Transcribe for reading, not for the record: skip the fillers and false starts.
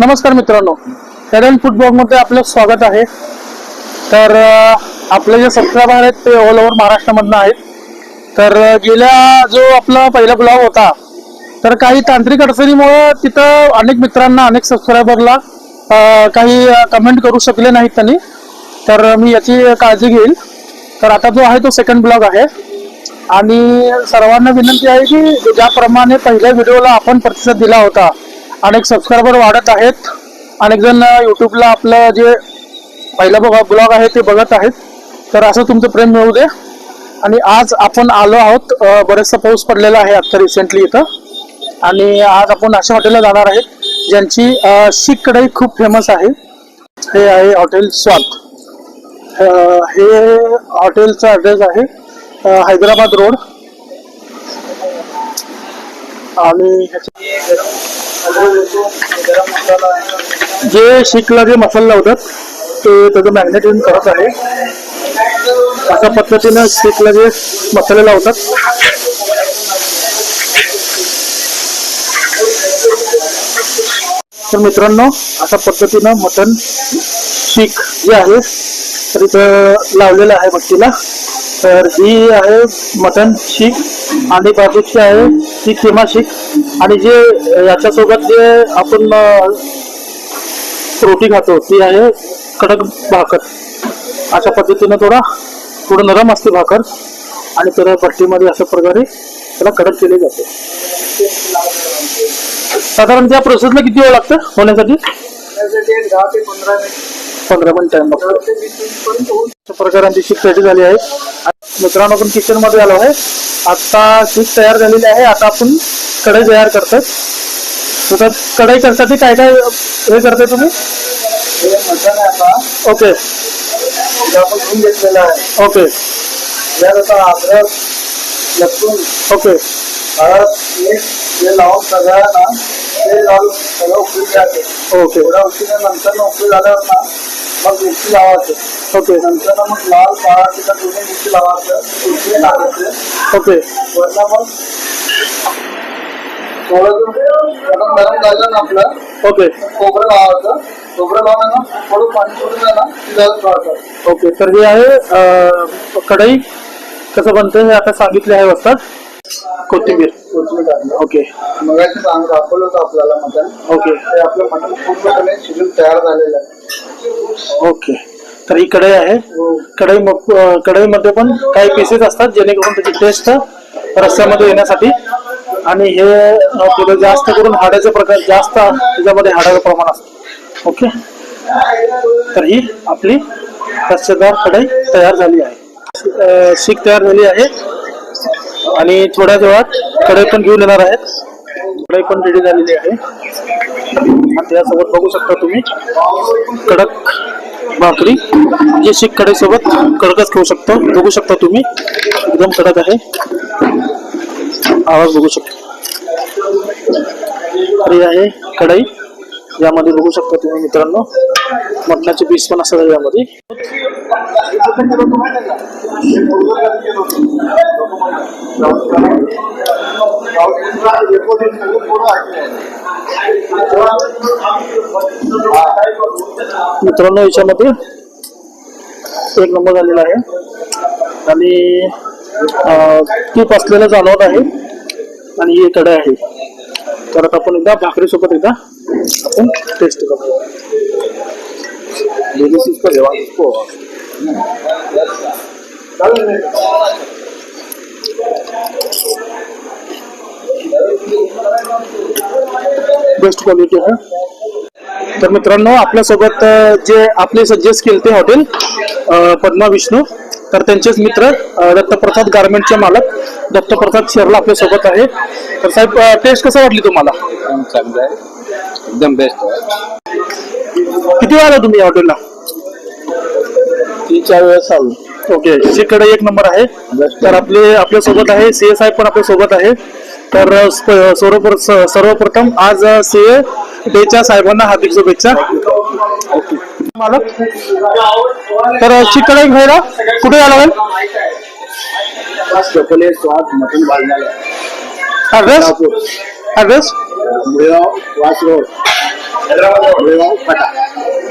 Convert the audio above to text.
नमस्कार मित्रांनो, Aiden food blog मध्ये आपलं स्वागत आहे। तर आपले जे सबस्क्रायबर आहेत ते ऑल ओव्हर महाराष्ट्रामधून आहेत। तर गेल्या जो आपला पहिला ब्लॉग होता तर काही तांत्रिक अडचणीमुळे तिथं अनेक मित्रांना अनेक सबस्क्रायबरला काही कमेंट करू शकले नाहीत त्यांनी। तर मी याची काळजी घेईल। तर आता जो आहे तो सेकंड ब्लॉग आहे आणि सर्वांना विनंती आहे की ज्याप्रमाणे पहिल्या व्हिडिओला आपण प्रतिसाद दिला होता, अनेक सबस्क्रायबर वाढत आहेत, अनेक जण यूट्यूबला आपलं जे पहिला ब्लॉग आहे ते बघत आहेत। तर असं तुमचं प्रेम मिळू दे। आणि आज आपण आलो आहोत, बरेचसा पाऊस पडलेला आहे आता रिसेंटली इथं, आणि आज आपण अशा हॉटेलला जाणार आहेत ज्यांची शीख कढई खूप फेमस आहे। हे आहे हॉटेल स्वाद। हे हॉटेलचा ॲड्रेस आहे हैदराबाद रोड। आणि जे शीखला जे मसाला लावतात ते त्याचं मॅग्नेटिझम करत आहे। अशा पद्धतीनं शीखला जे मसाले लावतात तर मित्रांनो, अशा पद्धतीनं मटन शीख जे आहे तर इथं लावलेलं आहे भट्टीला। तर ही आहे मटन शीख आणि बाजूची आहे ती किमा शीख। आणि जे याच्यासोबत जे आपण रोटी खातो ती आहे कडक भाकर। अशा पद्धतीनं थोडं नरम असते भाकर आणि तर भट्टीमध्ये अशा प्रकारे त्याला कडक केले जाते। साधारण त्या प्रोसेसला किती वेळ लागतं होण्यासाठी? 10 ते 15 मिनिट टाइम लागतो। अशा प्रकारे आमची शीख रेडी झाली आहे। मित्रांनो, आपण किचन मध्ये आलो आहे। आता शीख तयार झालेली आहे। आता आपण कढई तयार करतोय। तर कढई करण्यासाठी काय काय हे करताय तुम्ही? मटन आहे आता। ओके, आपण धुवून घेतलेला आहे। ओके, यात आता अद्रक, लसूण, ओके, हळद, मीठ हे लावून सगळ्यांना ते लावून सगळं उकळी द्यायचे। ओके, थोड्या उकळीनंतर उकळी झाल्यावर ना मग मिरची लावायची। ओके, नंतर मग लाल काळा तिखट दोन्ही मिरची लावायचं, उकळी टाकायचे। ओके, वरनं मग थोडं गरम झालं ना आपलं, ओके, खोबरं लावायचं। खोबरं लावलं ना थोडं पाणी सोडून ना शिजायला ठेवायचं। ओके। तर हे आहे कढई कसं बनतं हे आता सांगितले आहे वाजता। कोथिंबीर, ओके, मगाशी दाखवलं होतं आपल्याला मटन। ओके, ते आपलं मटन पूर्णपणे शिजून तयार झालेलं आहे। ओके। तर ही कढई आहे। कढईमध्ये पण काही पीसेस असतात जेणेकरून त्याची टेस्ट रस्स्यामध्ये येण्यासाठी। आणि हे थोडं जास्त करून हाडाचे प्रकार जास्त त्याच्यामध्ये हाडाचं प्रमाण असतं। ओके, तर ही आपली रस्सेदार कढई तयार झाली आहे। शीख तयार झाली आहे आणि थोड्या वेळात कढई पण घेऊन येणार आहेत। कढई पण रेडी झालेली आहे आणि त्यासोबत बघू शकता तुम्ही कडक भाकरी, जे शीख कढई सोबत कडकच खाऊ शकतो। बघू शकता तुम्ही एकदम कडक आहे, आवाज बघू शकता। तर आहे कढई, यामध्ये बघू शकता तुम्ही मित्रांनो मटणाचे पीस पण असतात यामध्ये। मित्रांनो, याच्यामध्ये एक नंबर झालेला आहे आणि तूप असलेलं जाणवत आहे आणि ही कढई आहे। तर आता आपण एकदा भाकरी सोबत एकदा आपण टेस्ट करूया। बेस्ट क्वालिटी आहे। तर मित्रांनो, आपल्यासोबत जे आपले सजेस्ट केले ते हॉटेल पद्मा विष्णू, तर त्यांचेच मित्र दत्तप्रसाद गारमेंटचे मालक दत्तप्रसाद शेरला आपल्या सोबत आहे। तर साहेब, टेस्ट कसं वाटली तुम्हाला? चांगलं आहे, एकदम बेस्ट आहे। किती वेळा आला तुम्ही या हॉटेलला? 3-4 वेळेस आलो। ओके, शीख कढई एक नंबर आहे। तर आपल्या सोबत आहे सीए साहेब पण आपल्या सोबत आहे। तर सर्वप्रथम आज सीए डेच्या साहेबांना हार्दिक शुभेच्छा। मालक, तर शीख कढई घ्यायला कुठे यावं लागेल? स्वाद मटन ॲड्रेस? वास रोड हैदराबाद फाटा